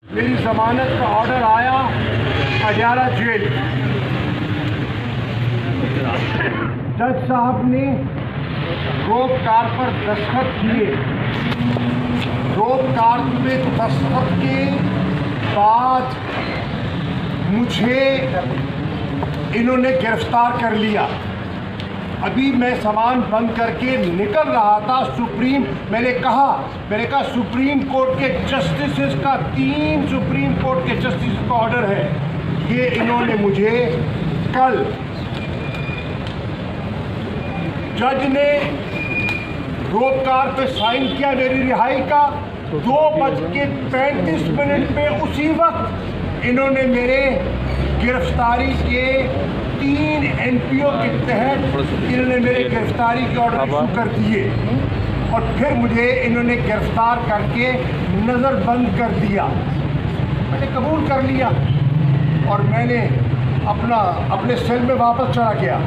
میری ضمانت کا آرڈر آیا اڈیالہ جیل. جج صاحب نے روپ کار پر دستخط کیے. روپ کار پہ دستخط کے بعد مجھے انہوں نے گرفتار کر لیا. ابھی میں سامان بند کر کے نکل رہا تھا. میں نے کہا سپریم کورٹ کے جسٹسز کا 3 سپریم کورٹ کے جسٹسز کا آرڈر ہے. یہ انہوں نے مجھے کل جج نے روپ کار پہ سائن کیا میری رہائی کا. 2:35 پہ اسی وقت انہوں نے میرے گرفتاری کے 3 NPO کے تحت انہوں نے میرے گرفتاری کے آرڈر ایشو کر دیے اور پھر مجھے انہوں نے گرفتار کر کے نظر بند کر دیا. میں نے قبول کر لیا اور میں نے اپنے سیل میں واپس چلا گیا.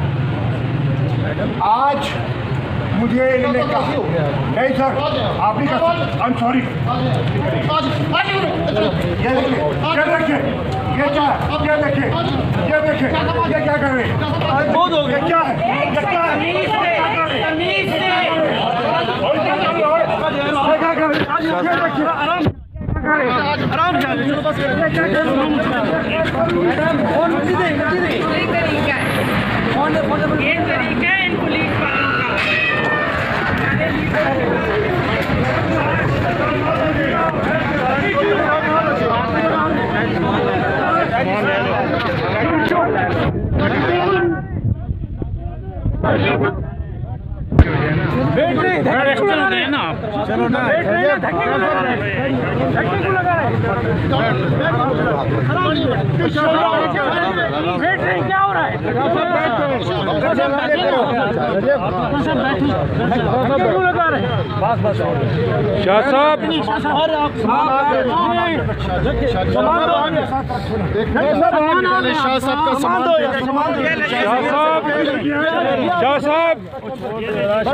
آج مجھے انہوں نے کہا نہیں سر آپ نہیں کہا آئی ایم سوری. یہ دیکھیں یہ کیا ہے, یہ دیکھیں یہ کیا کر رہے ہیں, یہ کیا ہے, یہ کیا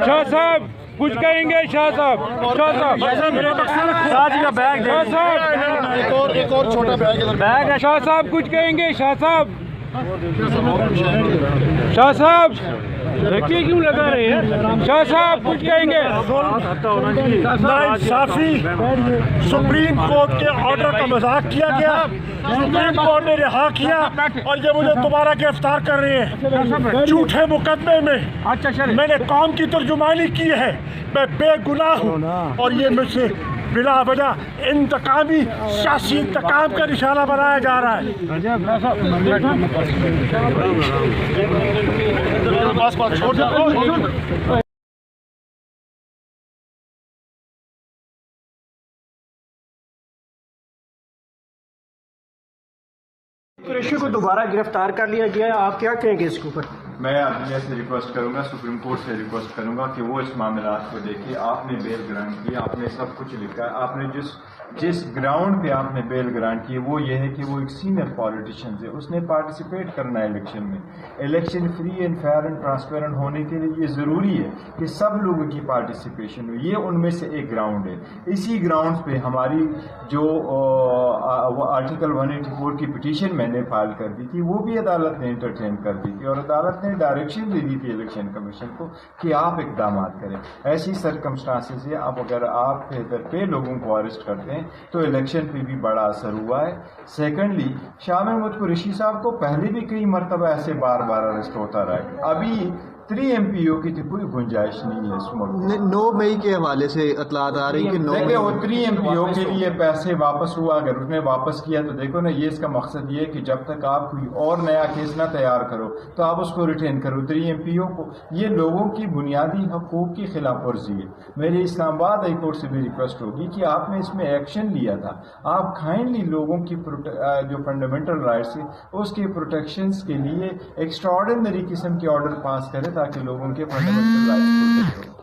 شاہ صاحب کچھ کہیں گے. شاہ صاحب ایک اور چھوٹا بیگ ہے. شاہ صاحب کچھ کہیں گے. شاہ صاحب دھکے کیوں لگا رہے ہیں. شاہ صاحب کچھ کہیں گے. ناانصافی سپریم کورٹ کے آرڈر کا مذاق کیا گیا. سپریم کورٹ نے رہا کیا اور یہ مجھے دوبارہ گرفتار کر رہے ہیں جھوٹے مقدمے میں. میں نے قوم کی ترجمانی کی ہے. میں بے گناہ ہوں اور یہ مجھ سے بلا وجہ انتقامی سیاسی انتقام کا نشانہ بنایا جا رہا ہے. قریشی کو دوبارہ گرفتار کر لیا گیا ہے, آپ کیا کہیں گے اس کے اوپر؟ میں عدلیہ سے ریکویسٹ کروں گا, سپریم کورٹ سے ریکویسٹ کروں گا کہ وہ اس معاملات کو دیکھے. آپ نے بیل گرانٹ کی, آپ نے سب کچھ لکھا ہے. آپ نے جس گراؤنڈ پہ آپ نے بیل گرانٹ کی وہ یہ ہے کہ وہ ایک سینئر پالیٹیشین ہے, اس نے پارٹیسپیٹ کرنا ہے الیکشن میں. Election free and fair and transparent ہونے کے لیے یہ ضروری ہے کہ سب لوگوں کی پارٹیسپیشن ہو. یہ ان میں سے ایک گراؤنڈ ہے. اسی گراؤنڈ پہ ہماری جو آرٹیکل 184 کی پٹیشن میں نے فائل کر دی تھی وہ بھی عدالت نے انٹرٹین کر دی تھی اور عدالت نے ڈائریکشن دے دی تھی الیکشن کمیشن کو کہ آپ اقدامات کریں. ایسی سرکمسٹانسز ہے. اب اگر آپ ادھر پہ لوگوں کو اریسٹ کرتے ہیں تو الیکشن پہ بھی بڑا اثر ہوا ہے. سیکنڈلی شاہ محمود قریشی صاحب کو پہلے بھی کئی مرتبہ ایسے بار اریسٹ ہوتا رہا ہے. ابھی 3 MPO کی تو کوئی گنجائش نہیں ہے اس ملک. 9 مئی کے حوالے سے اطلاعات آ رہی کہ 9 مئی وہ 3 MPO کے لیے پیسے واپس ہوا. اگر اس نے واپس کیا تو دیکھو نا, یہ اس کا مقصد یہ ہے کہ جب تک آپ کوئی اور نیا کیس نہ تیار کرو تو آپ اس کو ریٹین کرو 3 MPO کو. یہ لوگوں کی بنیادی حقوق کی خلاف ورزی ہے. میری اسلام آباد ہائی کورٹ سے بھی ریکویسٹ ہوگی کہ آپ نے اس میں ایکشن لیا تھا, آپ کائنڈلی لوگوں کی جو فنڈامنٹل رائٹس ہیں اس کے پروٹیکشنز کے لیے ایکسٹرا آرڈینری قسم کے آرڈر پاس کریں تاکہ لوگوں کے فنڈامنٹل رائٹس پروٹیکٹ ہو.